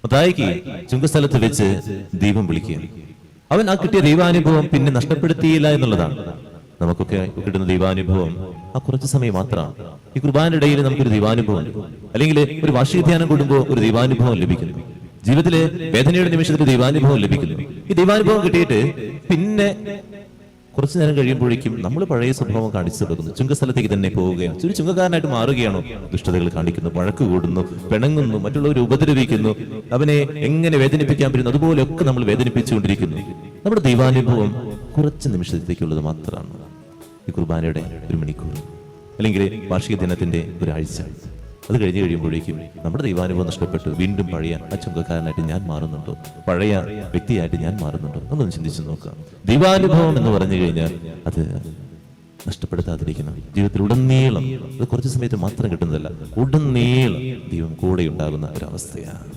മത്തായിക്ക് ചുങ്കസ്ഥലത്ത് വെച്ച് ദൈവം വിളിക്കുകയാണ്. അവൻ ആ കിട്ടിയ ദൈവാനുഭവം പിന്നെ നഷ്ടപ്പെടുത്തിയില്ല എന്നുള്ളതാണ്. നമുക്കൊക്കെ കിട്ടുന്ന ദൈവാനുഭവം ആ കുറച്ച് സമയം മാത്രമാണ്. ഈ കുർബാനയുടെ ഇടയിൽ നമുക്കൊരു ദൈവാനുഭവം, അല്ലെങ്കിൽ ഒരു വാർഷിക ധ്യാനം കൂടുമ്പോൾ ഒരു ദൈവാനുഭവം ലഭിക്കുന്നു. ജീവിതത്തിലെ വേദനയുടെ നിമിഷത്തിൽ ദൈവാനുഭവം ലഭിക്കുന്നു. ഈ ദൈവാനുഭവം കിട്ടിയിട്ട് പിന്നെ കുറച്ചു നേരം കഴിയുമ്പോഴേക്കും നമ്മൾ പഴയ സ്വഭാവം കാണിച്ചു തുടങ്ങുന്നു. ചുങ്കസ്ഥലത്തേക്ക് തന്നെ പോവുകയാണ്. ഒരു ചുങ്കക്കാരനായിട്ട് മാറുകയാണോ? ദുഷ്ടതകൾ കാണിക്കുന്നു, വഴക്ക് കൂടുന്നു, പിണങ്ങുന്നു, മറ്റുള്ളവരെ ഉപദ്രവിക്കുന്നു, അവനെ എങ്ങനെ വേദനിപ്പിക്കാൻ പറ്റുന്നു അതുപോലെയൊക്കെ നമ്മൾ വേദനിപ്പിച്ചുകൊണ്ടിരിക്കുന്നു. നമ്മുടെ ദൈവാനുഭവം കുറച്ച് നിമിഷത്തേക്കുള്ളത് മാത്രമാണ്. ഈ കുർബാനയുടെ 1 മണിക്കൂർ അല്ലെങ്കിൽ വാർഷിക ദിനത്തിന്റെ ഒരാഴ്ച, അത് കഴിഞ്ഞ് കഴിയുമ്പോഴേക്കും നമ്മുടെ ദൈവാനുഭവം നഷ്ടപ്പെട്ടു. വീണ്ടും പഴയ ആ ചുങ്കക്കാരനായിട്ട് ഞാൻ മാറുന്നുണ്ടോ? പഴയ വ്യക്തിയായിട്ട് ഞാൻ മാറുന്നുണ്ടോ? നമ്മളൊന്ന് ചിന്തിച്ചു നോക്കാം. ദൈവാനുഭവം എന്ന് പറഞ്ഞു കഴിഞ്ഞാൽ അത് നഷ്ടപ്പെടുത്താതിരിക്കണം. ജീവിതത്തിൽ ഉടനീളം, അത് കുറച്ച് സമയത്ത് മാത്രം കിട്ടുന്നതല്ല, ഉടനീളം ദൈവം കൂടെ ഉണ്ടാകുന്ന ഒരവസ്ഥയാണ്.